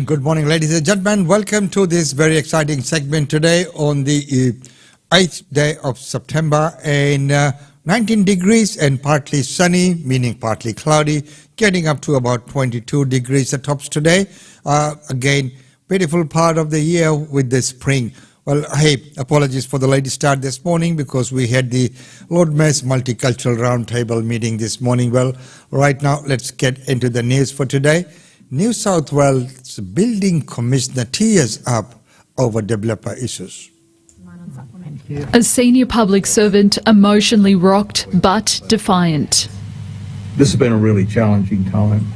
Good morning, ladies and gentlemen. Welcome to this very exciting segment today on the 8th day of September, and 19 degrees and partly sunny, meaning partly cloudy, getting up to about 22 degrees at tops today. Again, beautiful part of the year with the spring. Well, hey, apologies for the late start this morning because we had the Lord Mayor's Multicultural Roundtable meeting this morning. Well, right now, let's get into the news for today. New South Wales Building Commissioner tears up over developer issues. A senior public servant emotionally rocked but defiant. This has been a really challenging time.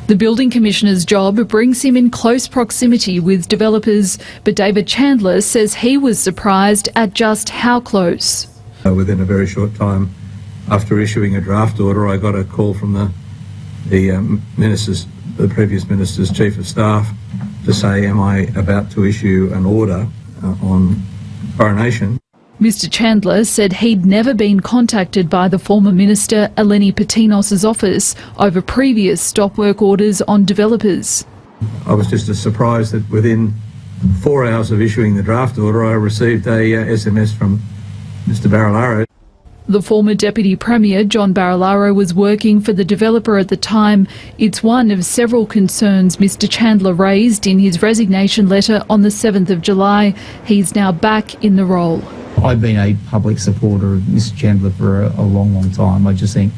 The Building Commissioner's job brings him in close proximity with developers, but David Chandler says he was surprised at just how close. Within a very short time after issuing a draft order, I got a call from the previous minister's chief of staff to say, am I about to issue an order on coronation? Mr Chandler said he'd never been contacted by the former minister Eleni Patinos's office over previous stop work orders on developers. I was just as surprised that within 4 hours of issuing the draft order, I received a SMS from Mr Barilaro. The former Deputy Premier, John Barilaro, was working for the developer at the time. It's one of several concerns Mr Chandler raised in his resignation letter on the 7th of July. He's now back in the role. I've been a public supporter of Mr Chandler for a long, long time. I just think,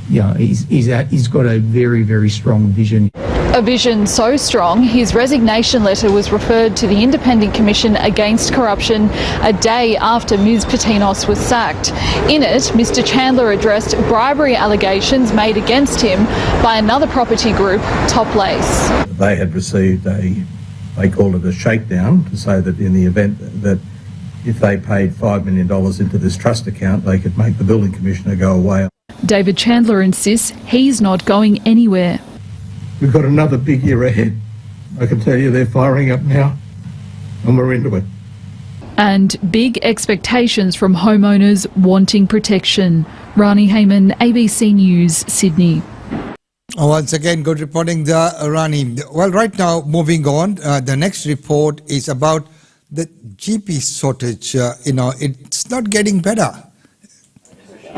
he's got a very, very strong vision. A vision so strong, his resignation letter was referred to the Independent Commission Against Corruption a day after Ms Patinos was sacked. In it, Mr Chandler addressed bribery allegations made against him by another property group, Toplace. They had received they called it a shakedown, to say that in the event that if they paid $5 million into this trust account, they could make the Building Commissioner go away. David Chandler insists he's not going anywhere. We've got another big year ahead. I can tell you they're firing up now, and we're into it. And big expectations from homeowners wanting protection. Rani Hayman, ABC News, Sydney. Once again, good reporting there, Rani. Well, right now, moving on, the next report is about the GP shortage. It's not getting better.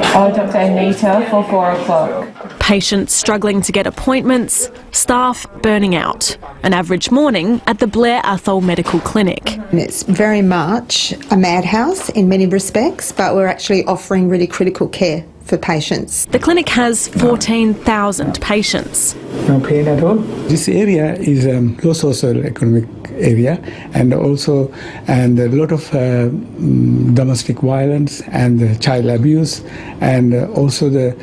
Oh, Dr. Anita for 4 o'clock. Patients struggling to get appointments, staff burning out. An average morning at the Blair Athol Medical Clinic. It's very much a madhouse in many respects, but we're actually offering really critical care for patients. The clinic has 14,000 patients. No pain at all. This area is a low socio-economic area, and a lot of domestic violence and child abuse, and also the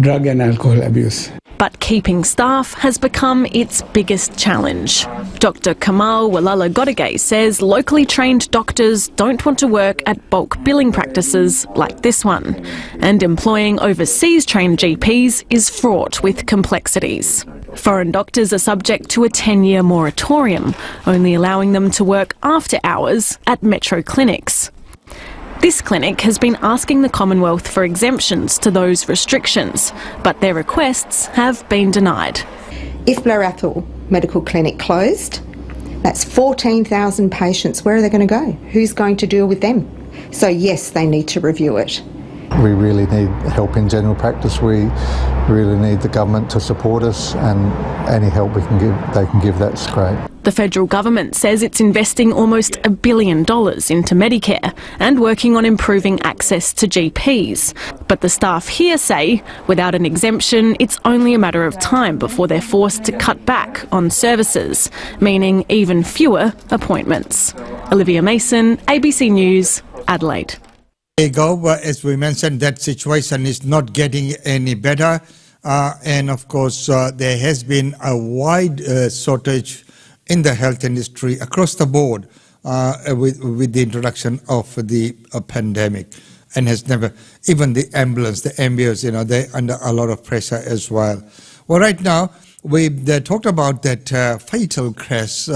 drug and alcohol abuse. But keeping staff has become its biggest challenge. Dr Kamal Walala Godegay says locally trained doctors don't want to work at bulk billing practices like this one, and employing overseas trained GPs is fraught with complexities. Foreign doctors are subject to a 10-year moratorium, only allowing them to work after hours at metro clinics. This clinic has been asking the Commonwealth for exemptions to those restrictions, but their requests have been denied. If Blair Athol Medical Clinic closed, that's 14,000 patients. Where are they going to go? Who's going to deal with them? So yes, they need to review it. We really need help in general practice. We really need the government to support us, and any help they can give, that's great. The federal government says it's investing almost $1 billion into Medicare and working on improving access to GPs. But the staff here say without an exemption, it's only a matter of time before they're forced to cut back on services, meaning even fewer appointments. Olivia Mason, ABC News, Adelaide. There you go. As we mentioned, that situation is not getting any better. And of course, there has been a wide shortage in the health industry across the board with the introduction of the pandemic, and has never, even the ambulance, they're under a lot of pressure as well. Well, right now, we talked about that fatal crash,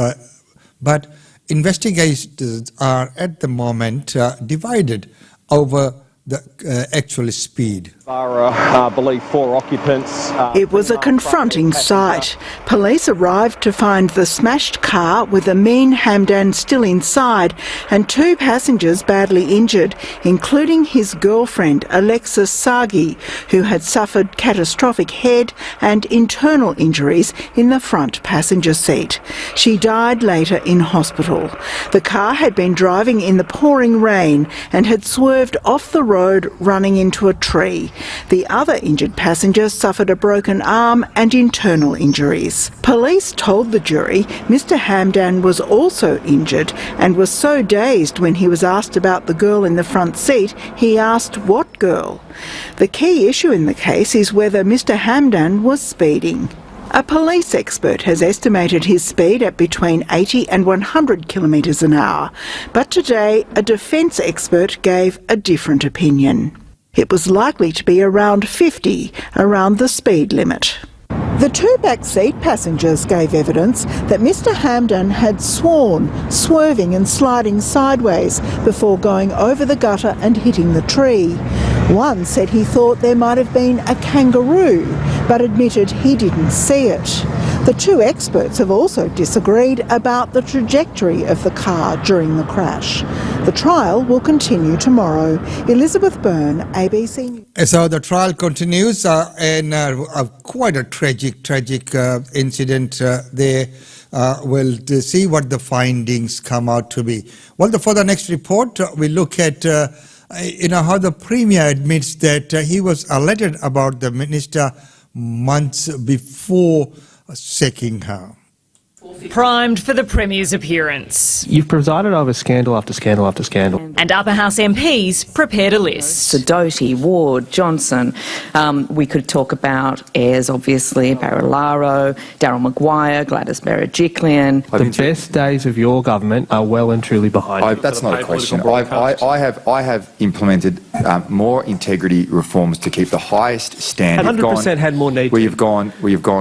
but investigators are at the moment divided over the actual speed. I believe 4 occupants. It was a confronting sight. Police arrived to find the smashed car with Amin Hamdan still inside and 2 passengers badly injured, including his girlfriend Alexis Sagi, who had suffered catastrophic head and internal injuries in the front passenger seat. She died later in hospital. The car had been driving in the pouring rain and had swerved off the road, running into a tree. The other injured passenger suffered a broken arm and internal injuries. Police told the jury Mr Hamdan was also injured and was so dazed when he was asked about the girl in the front seat, he asked what girl. The key issue in the case is whether Mr Hamdan was speeding. A police expert has estimated his speed at between 80 and 100 kilometres an hour, but today a defence expert gave a different opinion. It was likely to be around 50, around the speed limit. The 2 backseat passengers gave evidence that Mr Hamdan had sworn, swerving and sliding sideways before going over the gutter and hitting the tree. One said he thought there might have been a kangaroo, but admitted he didn't see it. The 2 experts have also disagreed about the trajectory of the car during the crash. The trial will continue tomorrow. Elizabeth Byrne, ABC News. So the trial continues and quite a tragic incident there. We'll see what the findings come out to be. Well, for the next report, we look at how the Premier admits that he was alerted about the minister months before sacking her. Primed for the Premier's appearance. You've presided over scandal after scandal after scandal. And Upper House MPs prepared a list. Sidoti, Ward, Johnson. We could talk about heirs, obviously, Barilaro, Daryl Maguire, Gladys Berejiklian. The best days of your government are well and truly behind you. That's not a question. I have implemented more integrity reforms to keep the highest standard. 100% had more need. Where you've gone.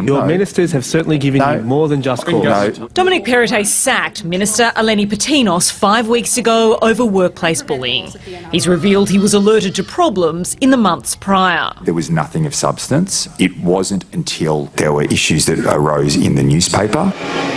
Your ministers have certainly given you more than just cause. No. Dominic Perrottet sacked Minister Eleni Patinos 5 weeks ago over workplace bullying. He's revealed he was alerted to problems in the months prior. There was nothing of substance. It wasn't until there were issues that arose in the newspaper.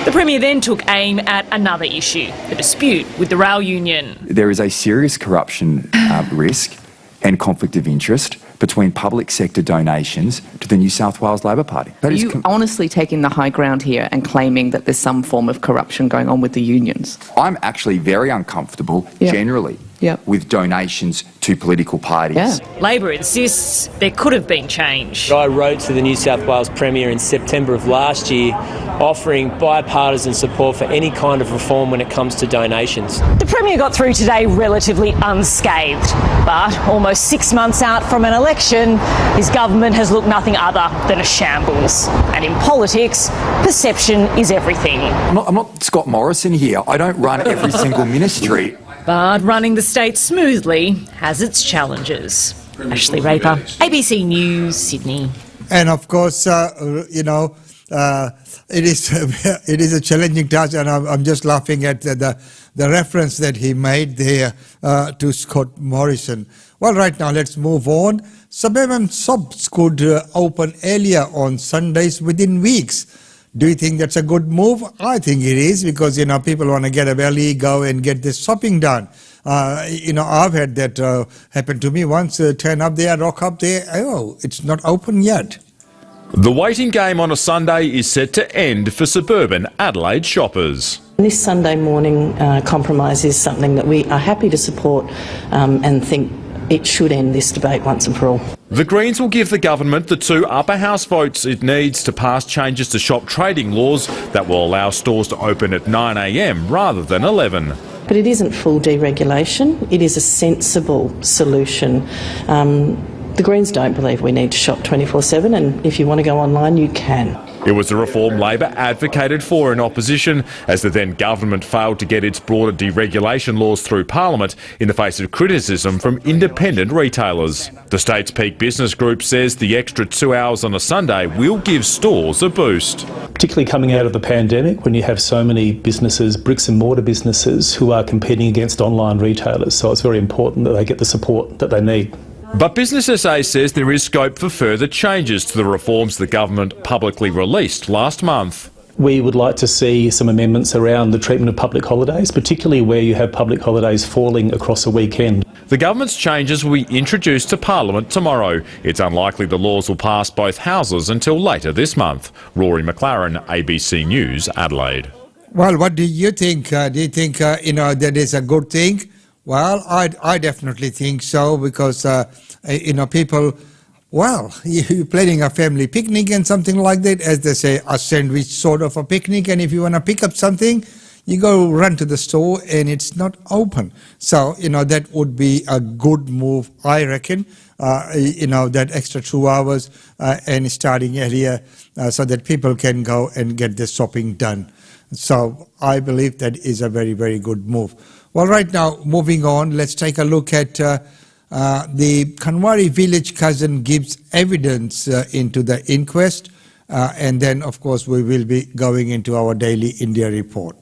The Premier then took aim at another issue, the dispute with the rail union. There is a serious corruption risk and conflict of interest between public sector donations to the New South Wales Labor Party. Are you honestly taking the high ground here and claiming that there's some form of corruption going on with the unions? I'm actually very uncomfortable generally with donations to political parties. Labor insists there could have been change. I wrote to the New South Wales Premier in September of last year offering bipartisan support for any kind of reform when it comes to donations. The Premier got through today relatively unscathed, but almost 6 months out from an election, his government has looked nothing other than a shambles. And in politics, perception is everything. I'm not Scott Morrison here. I don't run every single ministry. But running the state smoothly has its challenges. Ashley Raper, ABC News, Sydney. And of course, it is a challenging task, and I'm just laughing at the reference that he made there to Scott Morrison. Well, right now, let's move on. Suburban shops could open earlier on Sundays within weeks. Do you think that's a good move? I think it is, because, people want to get a belly, go and get this shopping done. I've had that happen to me once. Turn up there, rock up there. Oh, it's not open yet. The waiting game on a Sunday is set to end for suburban Adelaide shoppers. This Sunday morning compromise is something that we are happy to support and think it should end this debate once and for all. The Greens will give the government the 2 upper house votes it needs to pass changes to shop trading laws that will allow stores to open at 9 a.m. rather than 11. But it isn't full deregulation. It is a sensible solution. The Greens don't believe we need to shop 24/7, and if you want to go online, you can. It was a reform Labor advocated for in opposition as the then government failed to get its broader deregulation laws through Parliament in the face of criticism from independent retailers. The state's peak business group says the extra 2 hours on a Sunday will give stores a boost. Particularly coming out of the pandemic when you have so many businesses, bricks and mortar businesses, who are competing against online retailers. So it's very important that they get the support that they need. But Business SA says there is scope for further changes to the reforms the government publicly released last month. We would like to see some amendments around the treatment of public holidays, particularly where you have public holidays falling across a weekend. The government's changes will be introduced to Parliament tomorrow. It's unlikely the laws will pass both houses until later this month. Rory McLaren, ABC News, Adelaide. Well, what do you think? Do you think, that is a good thing? Well, I definitely think so because, people, well, you're planning a family picnic and something like that, as they say, a sandwich sort of a picnic. And if you want to pick up something, you go run to the store and it's not open. So, that would be a good move, I reckon, that extra 2 hours and starting earlier so that people can go and get their shopping done. So I believe that is a very, very good move. Well, right now, moving on, let's take a look at the Kanwari village cousin gives evidence into the inquest. And then, of course, we will be going into our daily India report.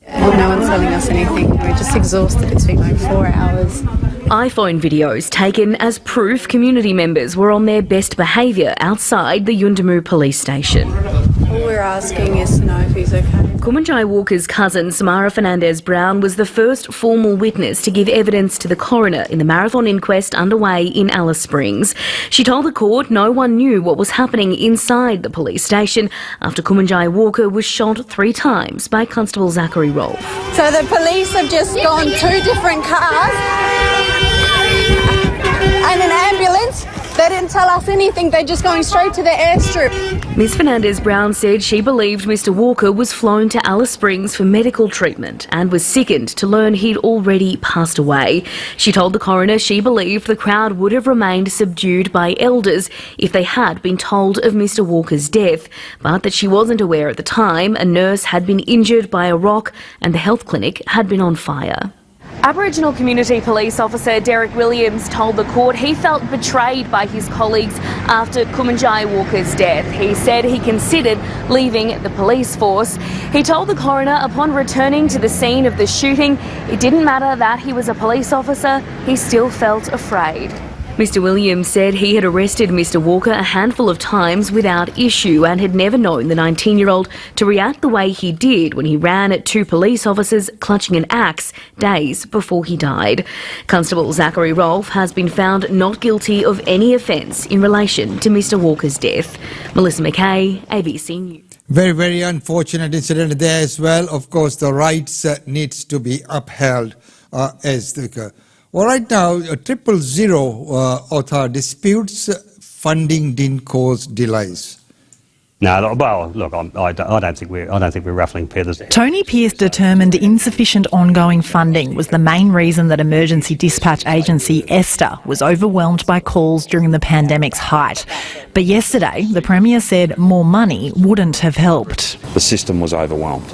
Well, no one's telling us anything. We're just exhausted. It's been like 4 hours. iPhone videos taken as proof community members were on their best behaviour outside the Yuendumu police station. All we're asking is to know if he's okay. Kumanjai Walker's cousin, Samara Fernandez-Brown, was the first formal witness to give evidence to the coroner in the marathon inquest underway in Alice Springs. She told the court no one knew what was happening inside the police station after Kumanjai Walker was shot 3 times by Constable Zachary Rolfe. So the police have just gone 2 different cars and an ambulance. They didn't tell us anything, they're just going straight to the airstrip. Ms Fernandez-Brown said she believed Mr Walker was flown to Alice Springs for medical treatment and was sickened to learn he'd already passed away. She told the coroner she believed the crowd would have remained subdued by elders if they had been told of Mr Walker's death, but that she wasn't aware at the time a nurse had been injured by a rock and the health clinic had been on fire. Aboriginal Community Police Officer Derek Williams told the court he felt betrayed by his colleagues after Kumanjai Walker's death. He said he considered leaving the police force. He told the coroner upon returning to the scene of the shooting, it didn't matter that he was a police officer, he still felt afraid. Mr Williams said he had arrested Mr Walker a handful of times without issue and had never known the 19-year-old to react the way he did when he ran at 2 police officers clutching an axe days before he died. Constable Zachary Rolfe has been found not guilty of any offence in relation to Mr Walker's death. Melissa McKay, ABC News. Very, very unfortunate incident there as well. Of course, the rights needs to be upheld as the... Well, right now, 000 author disputes funding didn't cause delays. No, well, look, I don't think we're ruffling feathers. Tony Pearce determined insufficient ongoing funding was the main reason that emergency dispatch agency ESTA was overwhelmed by calls during the pandemic's height. But yesterday, the Premier said more money wouldn't have helped. The system was overwhelmed.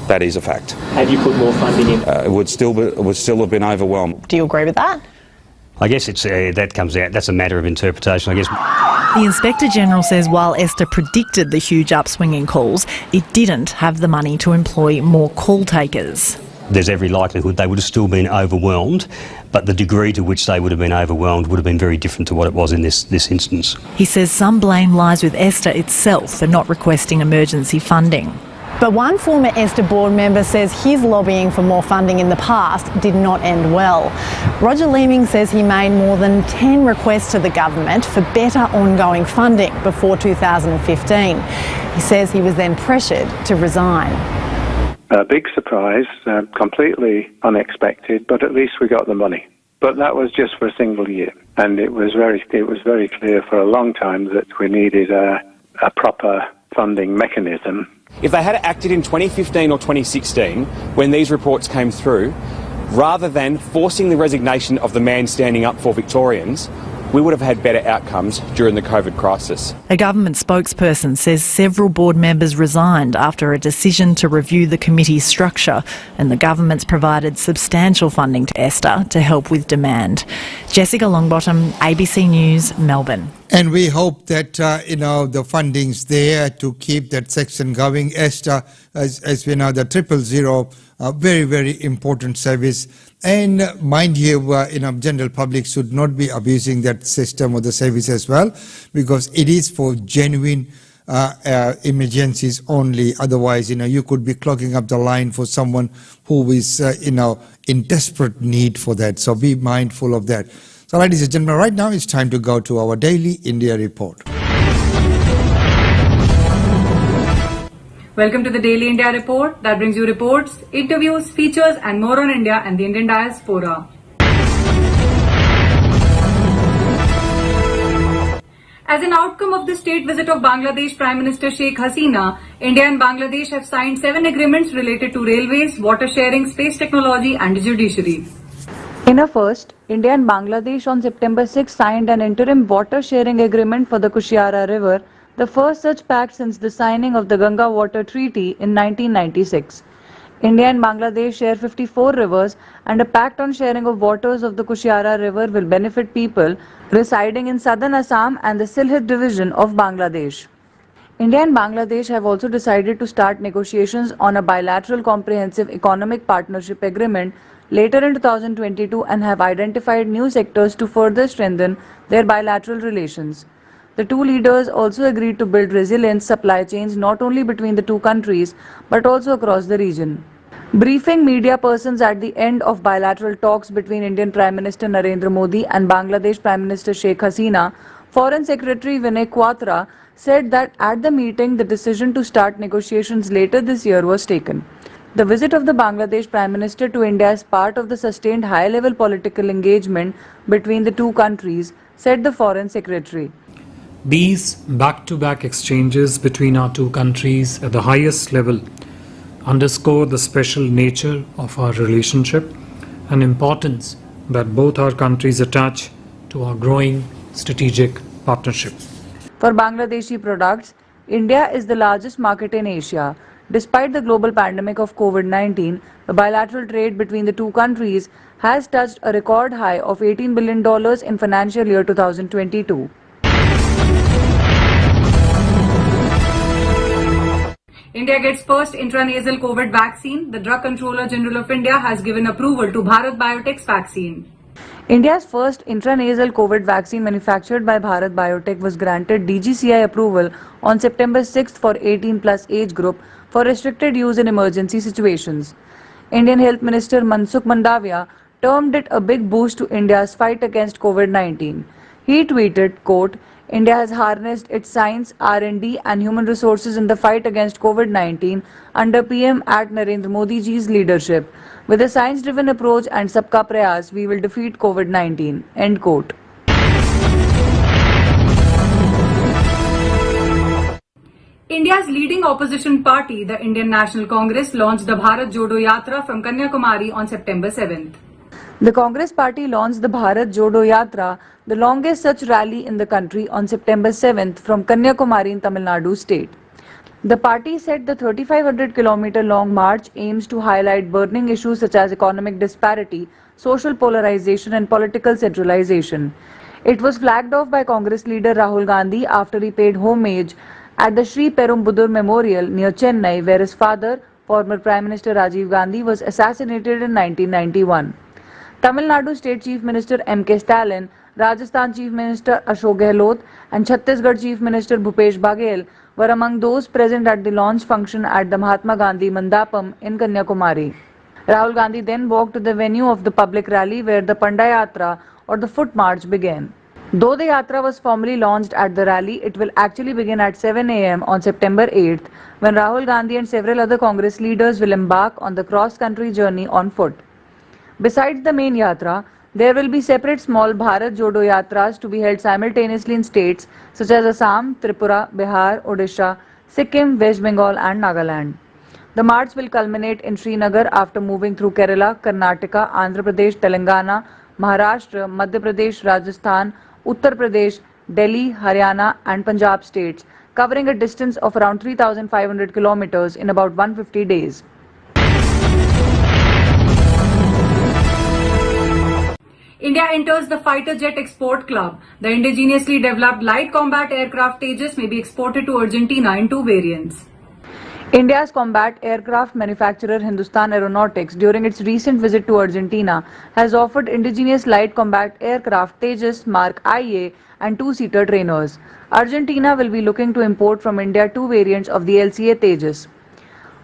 That is a fact. Had you put more funding in? It would still have been overwhelmed. Do you agree with that? I guess that comes out. That's a matter of interpretation, I guess. The Inspector-General says while ESTA predicted the huge upswing in calls, it didn't have the money to employ more call takers. There's every likelihood they would have still been overwhelmed, but the degree to which they would have been overwhelmed would have been very different to what it was in this instance. He says some blame lies with ESTA itself for not requesting emergency funding. But one former ESTA board member says his lobbying for more funding in the past did not end well. Roger Leeming says he made more than 10 requests to the government for better ongoing funding before 2015. He says he was then pressured to resign. A big surprise, completely unexpected, but at least we got the money. But that was just for a single year, and it was very clear for a long time that we needed a proper funding mechanism. If they had acted in 2015 or 2016, when these reports came through, rather than forcing the resignation of the man standing up for Victorians, we would have had better outcomes during the COVID crisis. A government spokesperson says several board members resigned after a decision to review the committee's structure, and the government's provided substantial funding to Esther to help with demand. Jessica Longbottom, ABC News, Melbourne. And we hope that, the funding's there to keep that section going. Esther, as we know, the 000, very, very important service. And mind you, general public should not be abusing that system or the service as well, because it is for genuine emergencies only. Otherwise, you could be clogging up the line for someone who is, in desperate need for that. So be mindful of that. So, ladies and gentlemen, right now it's time to go to our daily India report. Welcome to the Daily India Report that brings you reports, interviews, features and more on India and the Indian diaspora. As an outcome of the state visit of Bangladesh Prime Minister Sheikh Hasina, India and Bangladesh have signed 7 agreements related to railways, water sharing, space technology and the judiciary. In a first, India and Bangladesh on September 6 signed an interim water sharing agreement for the Kushiara River, the first such pact since the signing of the Ganga Water Treaty in 1996. India and Bangladesh share 54 rivers, and a pact on sharing of waters of the Kushiara River will benefit people residing in southern Assam and the Sylhet division of Bangladesh. India and Bangladesh have also decided to start negotiations on a bilateral comprehensive economic partnership agreement later in 2022 and have identified new sectors to further strengthen their bilateral relations. The two leaders also agreed to build resilient supply chains not only between the two countries but also across the region. Briefing media persons at the end of bilateral talks between Indian Prime Minister Narendra Modi and Bangladesh Prime Minister Sheikh Hasina, Foreign Secretary Vinay Quatra said that at the meeting the decision to start negotiations later this year was taken. The visit of the Bangladesh Prime Minister to India is part of the sustained high-level political engagement between the two countries, said the Foreign Secretary. These back-to-back exchanges between our two countries at the highest level underscore the special nature of our relationship and importance that both our countries attach to our growing strategic partnership. For Bangladeshi products, India is the largest market in Asia. Despite the global pandemic of COVID-19, the bilateral trade between the two countries has touched a record high of $18 billion in financial year 2022. India gets first intranasal COVID vaccine. The Drug Controller General of India has given approval to Bharat Biotech's vaccine. India's first intranasal COVID vaccine manufactured by Bharat Biotech was granted DGCI approval on September 6th for 18+ age group for restricted use in emergency situations. Indian Health Minister Mansukh Mandavia termed it a big boost to India's fight against COVID-19. He tweeted, quote, India has harnessed its science, R&D and human resources in the fight against COVID-19 under PM at Narendra Modi ji's leadership. With a science-driven approach and Sabka Prayas, we will defeat COVID-19. End quote. India's leading opposition party, the Indian National Congress, launched the Bharat Jodo Yatra from Kanyakumari on September 7th. The Congress party launched the Bharat Jodo Yatra, the longest such rally in the country, on September 7th from Kanyakumari in Tamil Nadu state. The party said the 3,500-kilometer long march aims to highlight burning issues such as economic disparity, social polarization and political centralization. It was flagged off by Congress leader Rahul Gandhi after he paid homage at the Sri Perumbudur Memorial near Chennai, where his father, former Prime Minister Rajiv Gandhi, was assassinated in 1991. Tamil Nadu State Chief Minister M.K. Stalin, Rajasthan Chief Minister Ashok Gehlot and Chhattisgarh Chief Minister Bhupesh Baghel were among those present at the launch function at the Mahatma Gandhi Mandapam in Kanyakumari. Rahul Gandhi then walked to the venue of the public rally where the Panda Yatra or the foot march began. Though the Yatra was formally launched at the rally, it will actually begin at 7 a.m. on September 8th when Rahul Gandhi and several other Congress leaders will embark on the cross-country journey on foot. Besides the main Yatra, there will be separate small Bharat Jodo Yatras to be held simultaneously in states such as Assam, Tripura, Bihar, Odisha, Sikkim, West Bengal and Nagaland. The march will culminate in Srinagar after moving through Kerala, Karnataka, Andhra Pradesh, Telangana, Maharashtra, Madhya Pradesh, Rajasthan, Uttar Pradesh, Delhi, Haryana and Punjab states, covering a distance of around 3,500 kilometers in about 150 days. India enters the Fighter Jet Export Club. The indigenously developed light combat aircraft Tejas may be exported to Argentina in 2 variants. India's combat aircraft manufacturer Hindustan Aeronautics, during its recent visit to Argentina, has offered indigenous light combat aircraft Tejas Mark IA and 2-seater trainers. Argentina will be looking to import from India 2 variants of the LCA Tejas.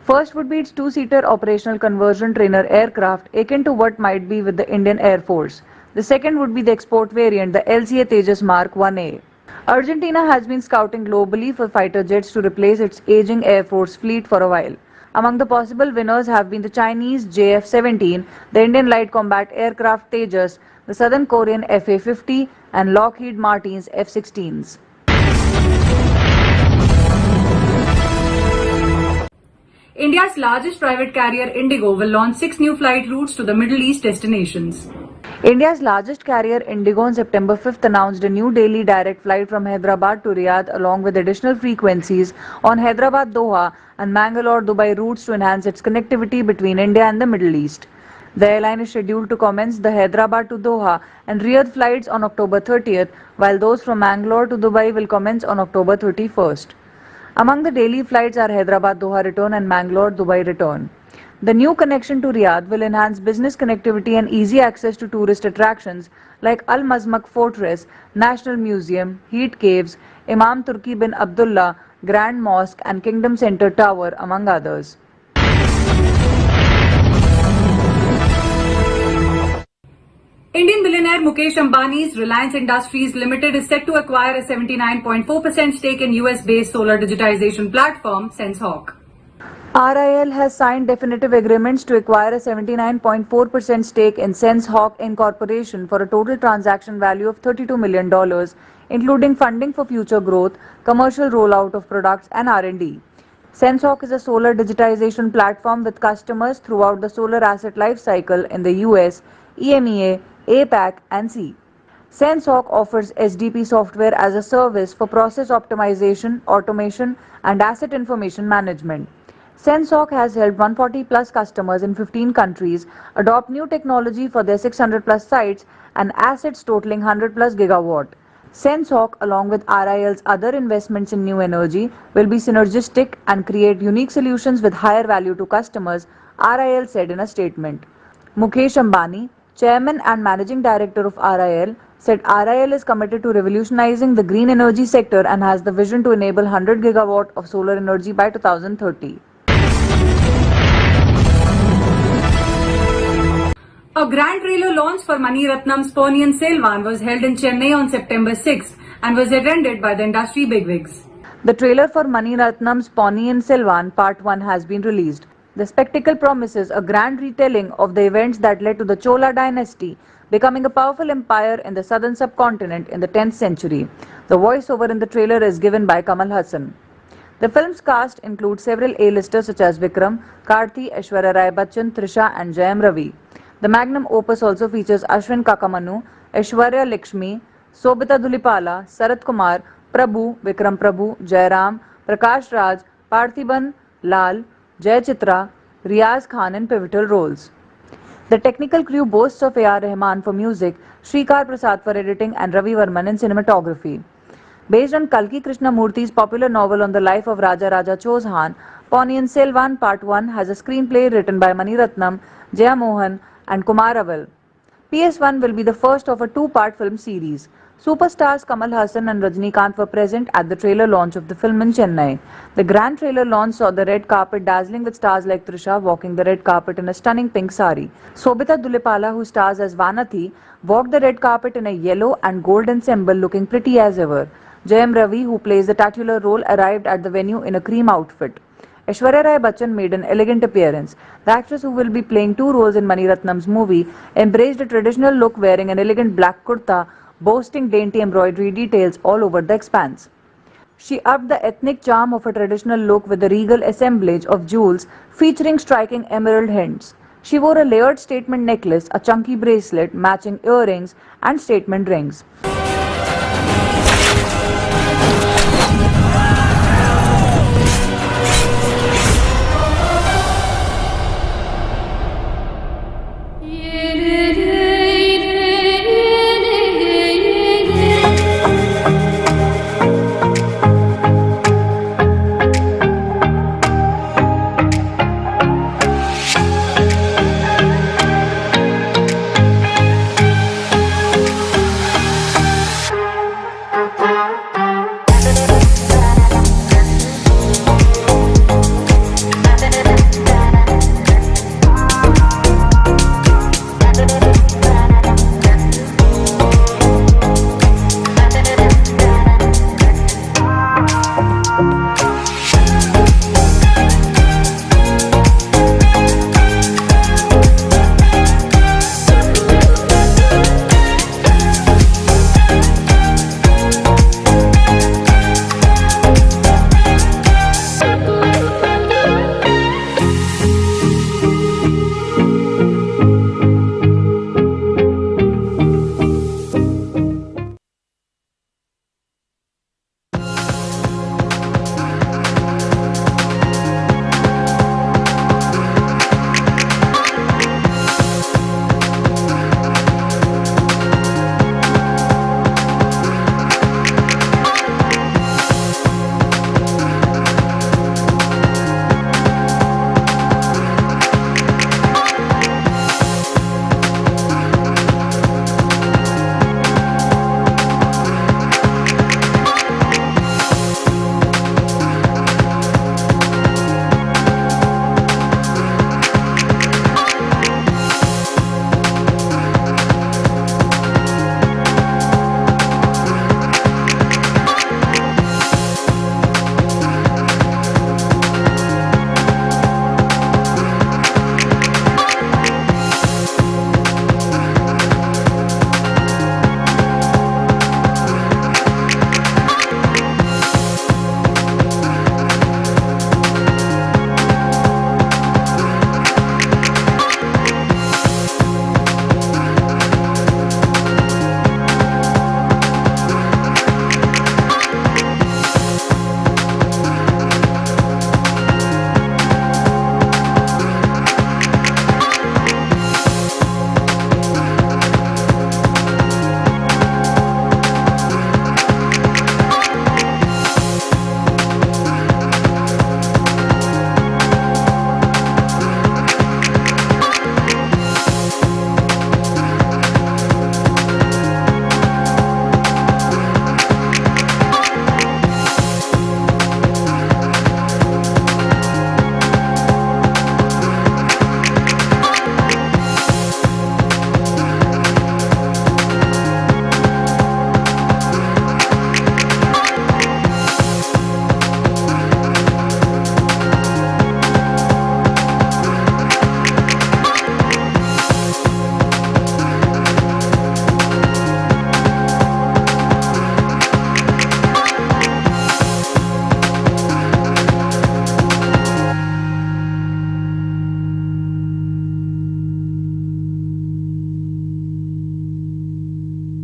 First would be its 2-seater operational conversion trainer aircraft akin to what might be with the Indian Air Force. The second would be the export variant, the LCA Tejas Mark 1A. Argentina has been scouting globally for fighter jets to replace its aging Air Force fleet for a while. Among the possible winners have been the Chinese JF-17, the Indian light combat aircraft Tejas, the Southern Korean FA-50 and Lockheed Martin's F-16s. India's largest private carrier Indigo will launch 6 new flight routes to the Middle East destinations. India's largest carrier Indigo on September 5th announced a new daily direct flight from Hyderabad to Riyadh along with additional frequencies on Hyderabad-Doha and Mangalore-Dubai routes to enhance its connectivity between India and the Middle East. The airline is scheduled to commence the Hyderabad to Doha and Riyadh flights on October 30th, while those from Mangalore to Dubai will commence on October 31st. Among the daily flights are Hyderabad-Doha return and Mangalore-Dubai return. The new connection to Riyadh will enhance business connectivity and easy access to tourist attractions like Al Mazmak Fortress, National Museum, Heat Caves, Imam Turki bin Abdullah, Grand Mosque and Kingdom Center Tower, among others. Indian billionaire Mukesh Ambani's Reliance Industries Limited is set to acquire a 79.4% stake in US-based solar digitization platform SenseHawk. RIL has signed definitive agreements to acquire a 79.4% stake in SenseHawk Incorporation for a total transaction value of $32 million, including funding for future growth, commercial rollout of products and R&D. SenseHawk is a solar digitization platform with customers throughout the solar asset life cycle in the US, EMEA, APAC and C. SenseHawk offers SDP software as a service for process optimization, automation and asset information management. SenseHawk has helped 140 plus customers in 15 countries adopt new technology for their 600 plus sites and assets totaling 100 plus gigawatt. SenseHawk, along with RIL's other investments in new energy, will be synergistic and create unique solutions with higher value to customers, RIL said in a statement. Mukesh Ambani, Chairman and Managing Director of RIL, said RIL is committed to revolutionizing the green energy sector and has the vision to enable 100 gigawatt of solar energy by 2030. A grand trailer launch for Mani Ratnam's Ponniyin Selvan was held in Chennai on September 6th and was attended by the industry bigwigs. The trailer for Mani Ratnam's Ponniyin Selvan Part 1 has been released. The spectacle promises a grand retelling of the events that led to the Chola dynasty becoming a powerful empire in the southern subcontinent in the 10th century. The voiceover in the trailer is given by Kamal Haasan. The film's cast includes several A-listers such as Vikram, Karthi, Aishwarya Rai Bachchan, Trisha and Jayam Ravi. The magnum opus also features Ashwin Kakamanu, Aishwarya Lakshmi, Sobita Dhulipala, Sarat Kumar, Prabhu, Vikram Prabhu, Jairam, Prakash Raj, Parthiban, Lal, Jai Chitra, Riaz Khan in pivotal roles. The technical crew boasts of A.R. Rahman for music, Shrikar Prasad for editing and Ravi Varman in cinematography. Based on Kalki Krishnamurthy's popular novel on the life of Raja Raja Chozhan, Ponniyin Selvan Part 1 has a screenplay written by Mani Ratnam, Jaya Mohan and Kumar Aval. PS1 will be the first of a 2-part film series. Superstars Kamal Haasan and Rajinikanth were present at the trailer launch of the film in Chennai. The grand trailer launch saw the red carpet dazzling with stars like Trisha walking the red carpet in a stunning pink sari. Sobita Dhulipala, who stars as Vanathi, walked the red carpet in a yellow and gold ensemble looking pretty as ever. Jayam Ravi, who plays the titular role, arrived at the venue in a cream outfit. Aishwarya Rai Bachchan made an elegant appearance. The actress, who will be playing 2 roles in Mani Ratnam's movie, embraced a traditional look wearing an elegant black kurta, boasting dainty embroidery details all over the expanse. She upped the ethnic charm of her traditional look with a regal assemblage of jewels featuring striking emerald hints. She wore a layered statement necklace, a chunky bracelet, matching earrings, and statement rings.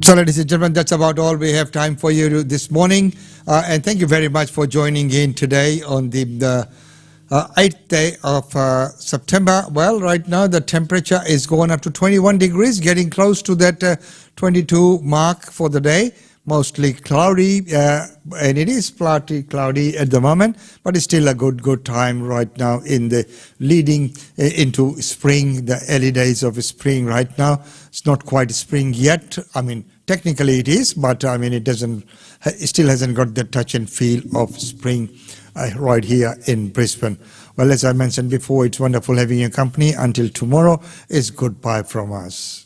So, ladies and gentlemen, that's about all we have time for you this morning. And thank you very much for joining in today on the 8th day of September. Well, right now the temperature is going up to 21 degrees, getting close to that 22 mark for the day. Mostly cloudy, and it is partly cloudy at the moment, but it's still a good time right now in the leading into spring, the early days of spring right now. It's not quite spring yet. I mean, technically it is, but I mean, it still hasn't got the touch and feel of spring right here in Brisbane. Well, as I mentioned before, it's wonderful having your company. Until tomorrow, it's goodbye from us.